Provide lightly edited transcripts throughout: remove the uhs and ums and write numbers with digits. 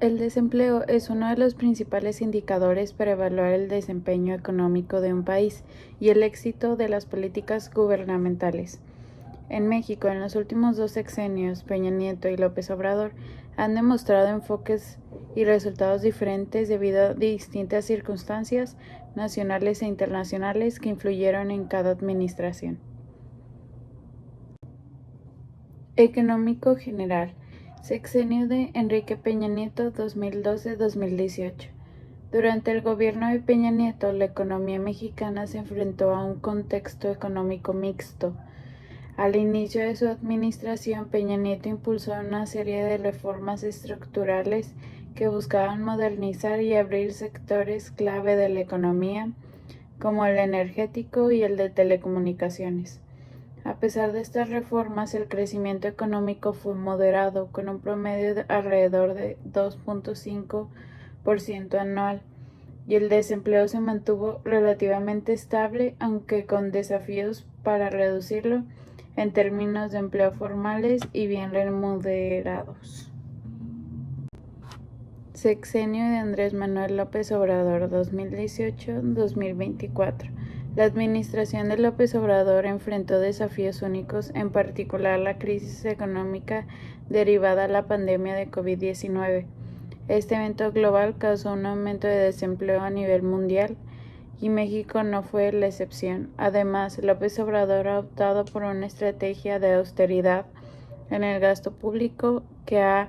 El desempleo es uno de los principales indicadores para evaluar el desempeño económico de un país y el éxito de las políticas gubernamentales. En México, en los últimos dos sexenios, Peña Nieto y López Obrador han demostrado enfoques y resultados diferentes debido a distintas circunstancias nacionales e internacionales que influyeron en cada administración. Económico general. Sexenio de Enrique Peña Nieto 2012-2018. Durante el gobierno de Peña Nieto, la economía mexicana se enfrentó a un contexto económico mixto. Al inicio de su administración, Peña Nieto impulsó una serie de reformas estructurales que buscaban modernizar y abrir sectores clave de la economía, como el energético y el de telecomunicaciones. A pesar de estas reformas, el crecimiento económico fue moderado, con un promedio de alrededor de 2.5% anual, y el desempleo se mantuvo relativamente estable, aunque con desafíos para reducirlo en términos de empleo formales y bien remunerados. Sexenio de Andrés Manuel López Obrador 2018-2024. La administración de López Obrador enfrentó desafíos únicos, en particular la crisis económica derivada de la pandemia de COVID-19. Este evento global causó un aumento de desempleo a nivel mundial y México no fue la excepción. Además, López Obrador ha optado por una estrategia de austeridad en el gasto público que ha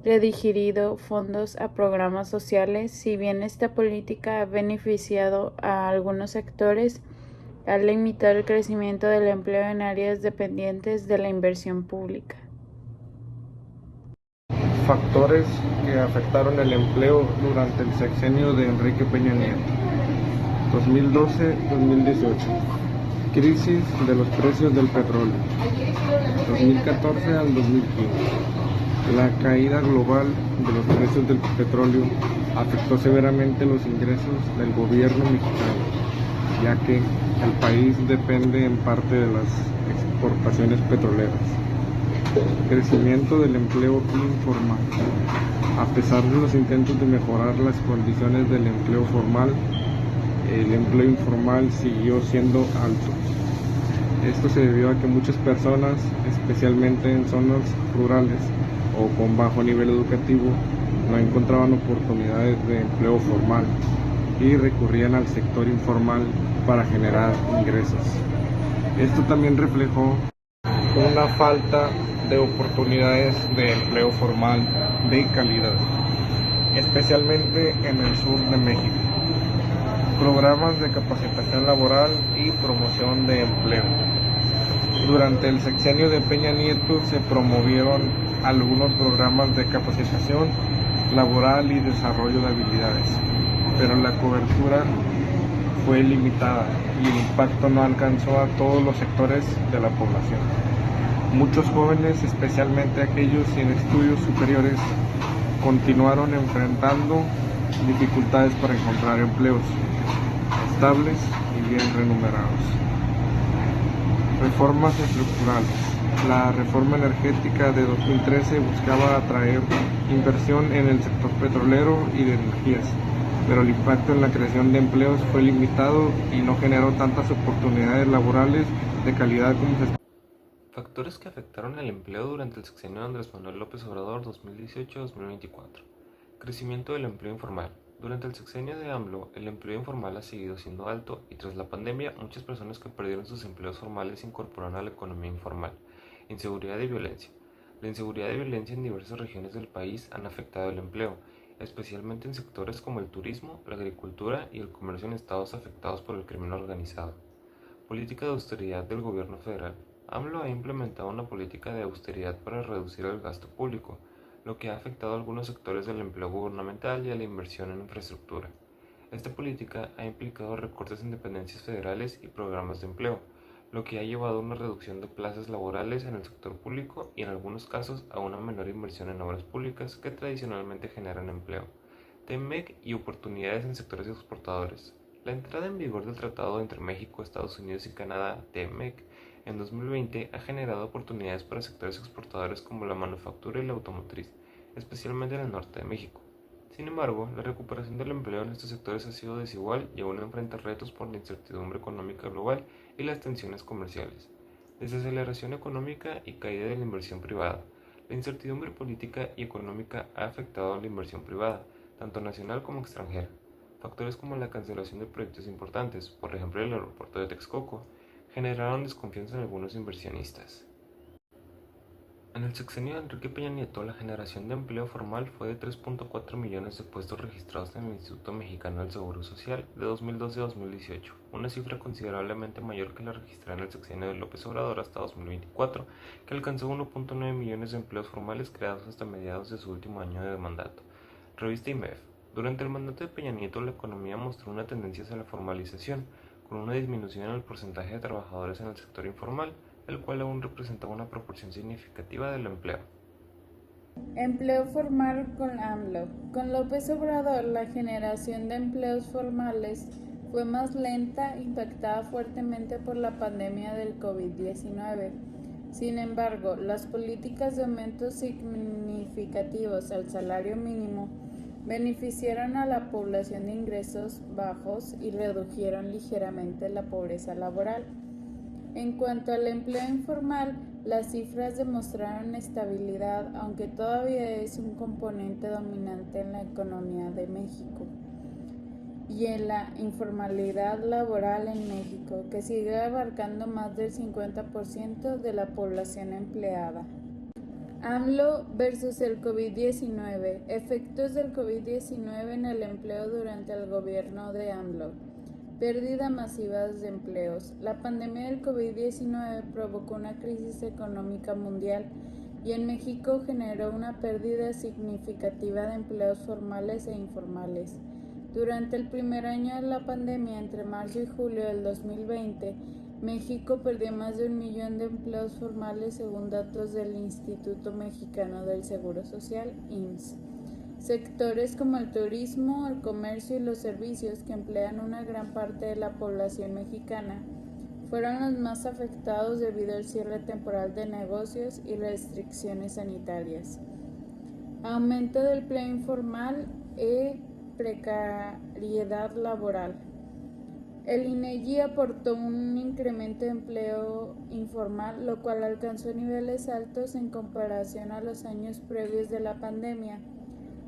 redigirido fondos a programas sociales. Si bien esta política ha beneficiado a algunos sectores, ha limitado el crecimiento del empleo en áreas dependientes de la inversión pública. Factores que afectaron el empleo durante el sexenio de Enrique Peña Nieto, 2012-2018. Crisis de los precios del petróleo, 2014 al 2015. La caída global de los precios del petróleo afectó severamente los ingresos del gobierno mexicano, ya que el país depende en parte de las exportaciones petroleras. Crecimiento del empleo informal. A pesar de los intentos de mejorar las condiciones del empleo formal, el empleo informal siguió siendo alto. Esto se debió a que muchas personas, especialmente en zonas rurales o con bajo nivel educativo, no encontraban oportunidades de empleo formal y recurrían al sector informal para generar ingresos. Esto también reflejó una falta de oportunidades de empleo formal de calidad, especialmente en el sur de México. Programas de capacitación laboral y promoción de empleo. Durante el sexenio de Peña Nieto se promovieron algunos programas de capacitación laboral y desarrollo de habilidades, pero la cobertura fue limitada y el impacto no alcanzó a todos los sectores de la población. Muchos jóvenes, especialmente aquellos sin estudios superiores, continuaron enfrentando dificultades para encontrar empleos estables y bien remunerados. Reformas estructurales. La reforma energética de 2013 buscaba atraer inversión en el sector petrolero y de energías, pero el impacto en la creación de empleos fue limitado y no generó tantas oportunidades laborales de calidad como se esperaba. Factores que afectaron el empleo durante el sexenio de Andrés Manuel López Obrador 2018-2024. Crecimiento del empleo informal. Durante el sexenio de AMLO, el empleo informal ha seguido siendo alto y tras la pandemia, muchas personas que perdieron sus empleos formales se incorporaron a la economía informal. Inseguridad y violencia. La inseguridad y violencia en diversas regiones del país han afectado el empleo, especialmente en sectores como el turismo, la agricultura y el comercio en estados afectados por el crimen organizado. Política de austeridad del gobierno federal. AMLO ha implementado una política de austeridad para reducir el gasto público, lo que ha afectado a algunos sectores del empleo gubernamental y a la inversión en infraestructura. Esta política ha implicado recortes en dependencias federales y programas de empleo, lo que ha llevado a una reducción de plazas laborales en el sector público y en algunos casos a una menor inversión en obras públicas que tradicionalmente generan empleo. TEMEC y oportunidades en sectores exportadores. La entrada en vigor del Tratado entre México, Estados Unidos y Canadá, TEMEC, en 2020 ha generado oportunidades para sectores exportadores como la manufactura y la automotriz, especialmente en el norte de México. Sin embargo, la recuperación del empleo en estos sectores ha sido desigual y aún enfrenta retos por la incertidumbre económica global y las tensiones comerciales. Desaceleración económica y caída de la inversión privada. La incertidumbre política y económica ha afectado a la inversión privada, tanto nacional como extranjera. Factores como la cancelación de proyectos importantes, por ejemplo el aeropuerto de Texcoco, generaron desconfianza en algunos inversionistas. En el sexenio de Enrique Peña Nieto, la generación de empleo formal fue de 3.4 millones de puestos registrados en el Instituto Mexicano del Seguro Social de 2012 a 2018, una cifra considerablemente mayor que la registrada en el sexenio de López Obrador hasta 2024, que alcanzó 1.9 millones de empleos formales creados hasta mediados de su último año de mandato. Revista IMEF. Durante el mandato de Peña Nieto, la economía mostró una tendencia hacia la formalización, con una disminución en el porcentaje de trabajadores en el sector informal, el cual aún representaba una proporción significativa del empleo. Empleo formal con AMLO. Con López Obrador, la generación de empleos formales fue más lenta, impactada fuertemente por la pandemia del COVID-19. Sin embargo, las políticas de aumentos significativos al salario mínimo beneficiaron a la población de ingresos bajos y redujeron ligeramente la pobreza laboral. En cuanto al empleo informal, las cifras demostraron estabilidad, aunque todavía es un componente dominante en la economía de México y en la informalidad laboral en México, que sigue abarcando más del 50% de la población empleada. AMLO versus el COVID-19. Efectos del COVID-19 en el empleo durante el gobierno de AMLO. Pérdida masiva de empleos. La pandemia del COVID-19 provocó una crisis económica mundial y en México generó una pérdida significativa de empleos formales e informales. Durante el primer año de la pandemia, entre marzo y julio del 2020, México perdió más de 1 millón de empleos formales según datos del Instituto Mexicano del Seguro Social, IMSS. Sectores como el turismo, el comercio y los servicios, que emplean una gran parte de la población mexicana, fueron los más afectados debido al cierre temporal de negocios y restricciones sanitarias. Aumento del empleo informal y precariedad laboral. El INEGI aportó un incremento de empleo informal, lo cual alcanzó niveles altos en comparación a los años previos de la pandemia.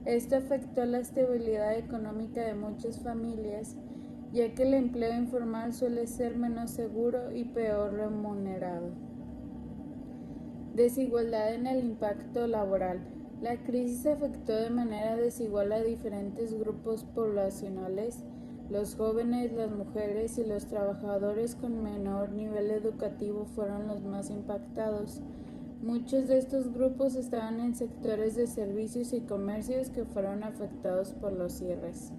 Esto afectó la estabilidad económica de muchas familias, ya que el empleo informal suele ser menos seguro y peor remunerado. Desigualdad en el impacto laboral. La crisis afectó de manera desigual a diferentes grupos poblacionales. Los jóvenes, las mujeres y los trabajadores con menor nivel educativo fueron los más impactados. Muchos de estos grupos estaban en sectores de servicios y comercios que fueron afectados por los cierres.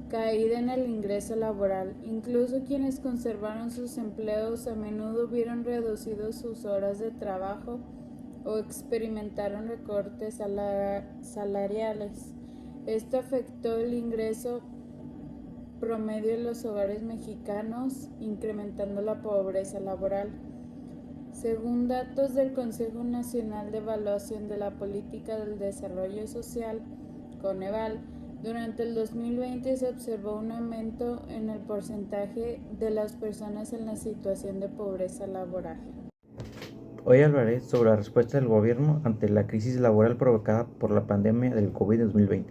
Caída en el ingreso laboral. Incluso quienes conservaron sus empleos a menudo vieron reducidos sus horas de trabajo o experimentaron recortes salariales. Esto afectó el ingreso promedio de los hogares mexicanos, incrementando la pobreza laboral. Según datos del Consejo Nacional de Evaluación de la Política del Desarrollo Social, Coneval, durante el 2020 se observó un aumento en el porcentaje de las personas en la situación de pobreza laboral. Hoy hablaré sobre la respuesta del gobierno ante la crisis laboral provocada por la pandemia del COVID-2020.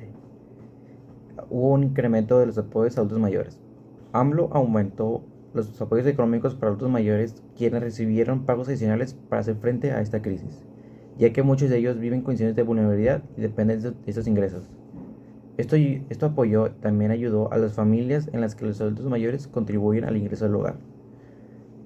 Hubo un incremento de los apoyos a adultos mayores. AMLO aumentó los apoyos económicos para adultos mayores, quienes recibieron pagos adicionales para hacer frente a esta crisis, ya que muchos de ellos viven en condiciones de vulnerabilidad y dependen de estos ingresos. Esto apoyo también ayudó a las familias en las que los adultos mayores contribuyen al ingreso del hogar.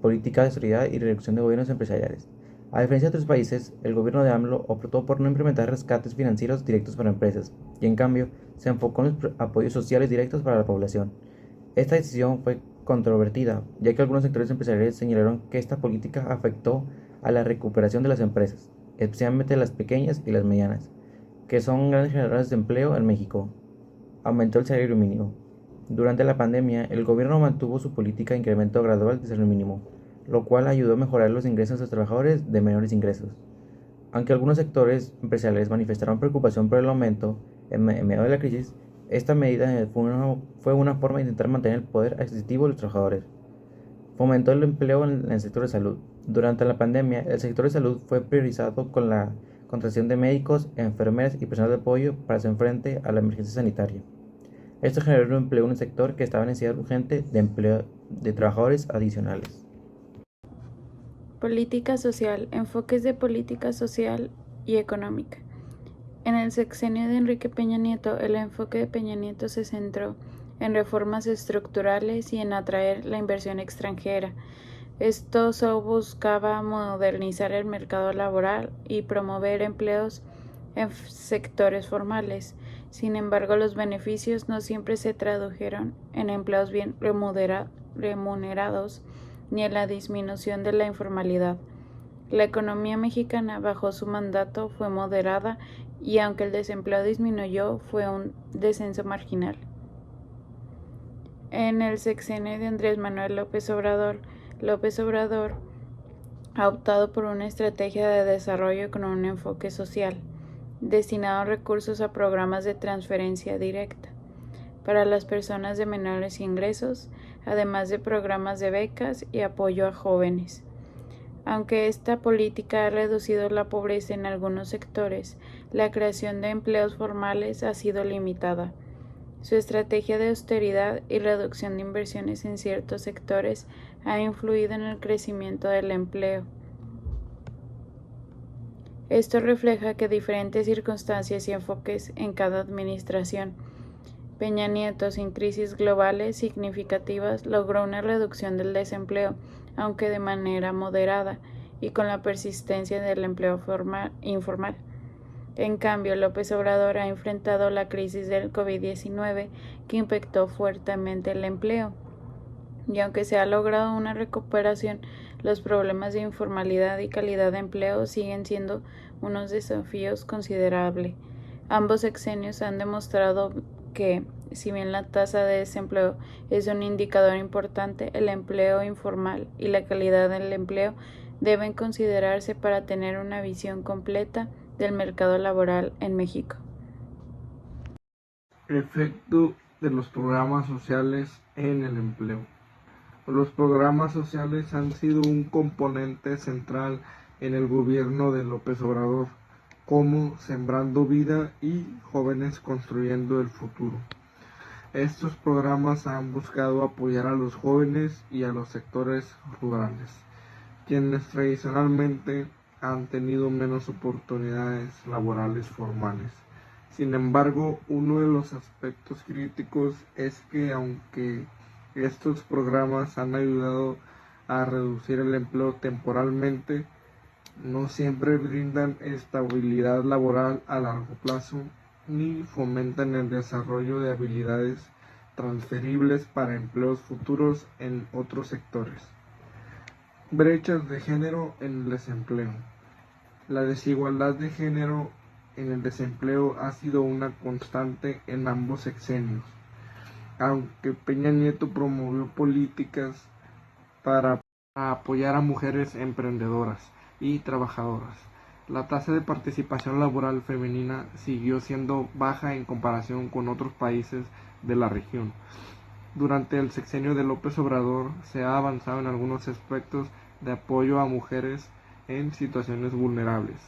Política de solidaridad y reducción de gobiernos empresariales. A diferencia de otros países, el gobierno de AMLO optó por no implementar rescates financieros directos para empresas, y en cambio se enfocó en los apoyos sociales directos para la población. Esta decisión fue controvertida, ya que algunos sectores empresariales señalaron que esta política afectó a la recuperación de las empresas, especialmente las pequeñas y las medianas, que son grandes generadores de empleo en México. Aumentó el salario mínimo. Durante la pandemia, el gobierno mantuvo su política de incremento gradual del salario mínimo, lo cual ayudó a mejorar los ingresos de los trabajadores de menores ingresos. Aunque algunos sectores empresariales manifestaron preocupación por el aumento, En medio de la crisis, esta medida fue una forma de intentar mantener el poder adquisitivo de los trabajadores. Fomentó el empleo en el sector de salud. Durante la pandemia, el sector de salud fue priorizado con la contratación de médicos, enfermeras y personal de apoyo para hacer frente a la emergencia sanitaria. Esto generó un empleo en un sector que estaba en necesidad urgente de empleo de trabajadores adicionales. Política social, enfoques de política social y económica. En el sexenio de Enrique Peña Nieto, el enfoque de Peña Nieto se centró en reformas estructurales y en atraer la inversión extranjera. Esto solo buscaba modernizar el mercado laboral y promover empleos en sectores formales. Sin embargo, los beneficios no siempre se tradujeron en empleos bien remunerados ni en la disminución de la informalidad. La economía mexicana bajo su mandato fue moderada y aunque el desempleo disminuyó, fue un descenso marginal. En el sexenio de Andrés Manuel López Obrador ha optado por una estrategia de desarrollo con un enfoque social, destinado recursos a programas de transferencia directa para las personas de menores ingresos, además de programas de becas y apoyo a jóvenes. Aunque esta política ha reducido la pobreza en algunos sectores, la creación de empleos formales ha sido limitada. Su estrategia de austeridad y reducción de inversiones en ciertos sectores ha influido en el crecimiento del empleo. Esto refleja que diferentes circunstancias y enfoques en cada administración. Peña Nieto, sin crisis globales significativas, logró una reducción del desempleo, aunque de manera moderada, y con la persistencia del empleo informal. En cambio, López Obrador ha enfrentado la crisis del COVID-19 que impactó fuertemente el empleo. Y aunque se ha logrado una recuperación, los problemas de informalidad y calidad de empleo siguen siendo unos desafíos considerables. Ambos sexenios han demostrado que, si bien la tasa de desempleo es un indicador importante, el empleo informal y la calidad del empleo deben considerarse para tener una visión completa del mercado laboral en México. Efecto de los programas sociales en el empleo. Los programas sociales han sido un componente central en el gobierno de López Obrador, como Sembrando Vida y Jóvenes Construyendo el Futuro. Estos programas han buscado apoyar a los jóvenes y a los sectores rurales, quienes tradicionalmente han tenido menos oportunidades laborales formales. Sin embargo, uno de los aspectos críticos es que aunque estos programas han ayudado a reducir el empleo temporalmente, no siempre brindan estabilidad laboral a largo plazo ni fomentan el desarrollo de habilidades transferibles para empleos futuros en otros sectores. Brechas de género en el desempleo. La desigualdad de género en el desempleo ha sido una constante en ambos sexenios. Aunque Peña Nieto promovió políticas para apoyar a mujeres emprendedoras y trabajadoras, la tasa de participación laboral femenina siguió siendo baja en comparación con otros países de la región. Durante el sexenio de López Obrador se ha avanzado en algunos aspectos de apoyo a mujeres en situaciones vulnerables,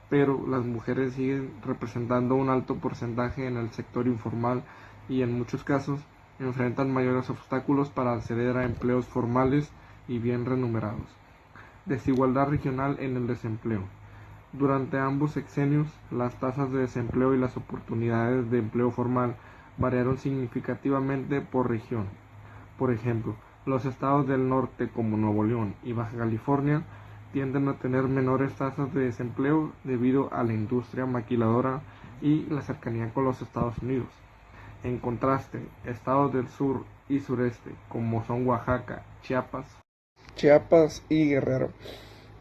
pero las mujeres siguen representando un alto porcentaje en el sector informal y en muchos casos enfrentan mayores obstáculos para acceder a empleos formales y bien remunerados. Desigualdad regional en el desempleo. Durante ambos sexenios, las tasas de desempleo y las oportunidades de empleo formal variaron significativamente por región. Por ejemplo, los estados del norte como Nuevo León y Baja California tienden a tener menores tasas de desempleo debido a la industria maquiladora y la cercanía con los Estados Unidos. En contraste, estados del sur y sureste como son Oaxaca, Chiapas y Guerrero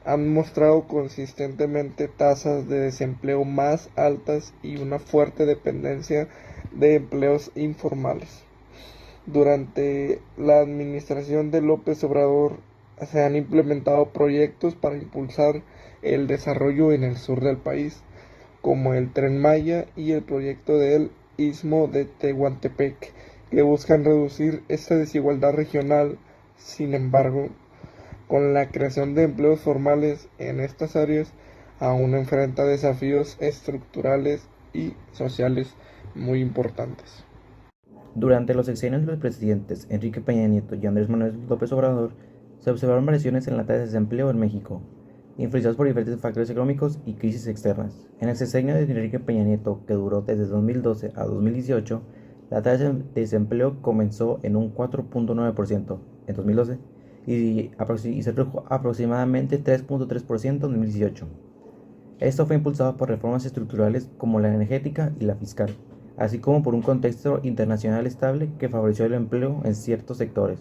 han mostrado consistentemente tasas de desempleo más altas y una fuerte dependencia de empleos informales. Durante la administración de López Obrador se han implementado proyectos para impulsar el desarrollo en el sur del país, como el Tren Maya y el proyecto del Istmo de Tehuantepec, que buscan reducir esta desigualdad regional. Sin embargo, con la creación de empleos formales en estas áreas, aún enfrenta desafíos estructurales y sociales muy importantes. Durante los sexenios de los presidentes Enrique Peña Nieto y Andrés Manuel López Obrador, se observaron variaciones en la tasa de desempleo en México, influenciados por diferentes factores económicos y crisis externas. En el sexenio de Enrique Peña Nieto, que duró desde 2012 a 2018, la tasa de desempleo comenzó en un 4.9% en 2012 y se redujo aproximadamente 3.3% en 2018. Esto fue impulsado por reformas estructurales como la energética y la fiscal, así como por un contexto internacional estable que favoreció el empleo en ciertos sectores,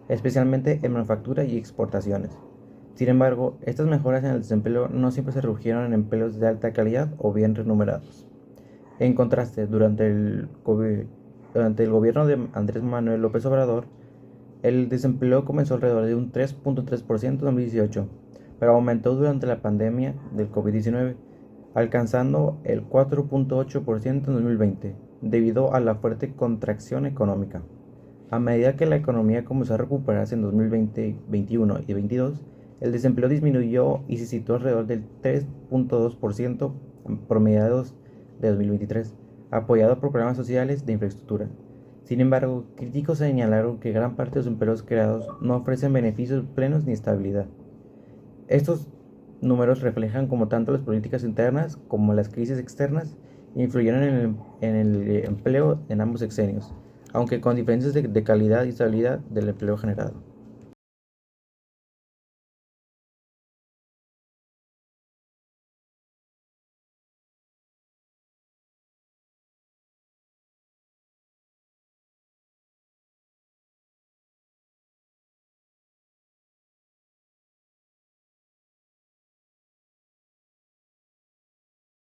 especialmente en manufactura y exportaciones. Sin embargo, estas mejoras en el desempleo no siempre se redujeron en empleos de alta calidad o bien remunerados. En contraste, durante el gobierno de Andrés Manuel López Obrador, el desempleo comenzó alrededor de un 3.3% en 2018, pero aumentó durante la pandemia del COVID-19, alcanzando el 4.8% en 2020, debido a la fuerte contracción económica. A medida que la economía comenzó a recuperarse en 2020, 2021 y 2022, el desempleo disminuyó y se situó alrededor del 3.2% por mediados de 2023, apoyado por programas sociales de infraestructura. Sin embargo, críticos señalaron que gran parte de los empleos creados no ofrecen beneficios plenos ni estabilidad. Estos números reflejan cómo tanto las políticas internas como las crisis externas influyeron en el empleo en ambos sexenios, aunque con diferencias de calidad y estabilidad del empleo generado.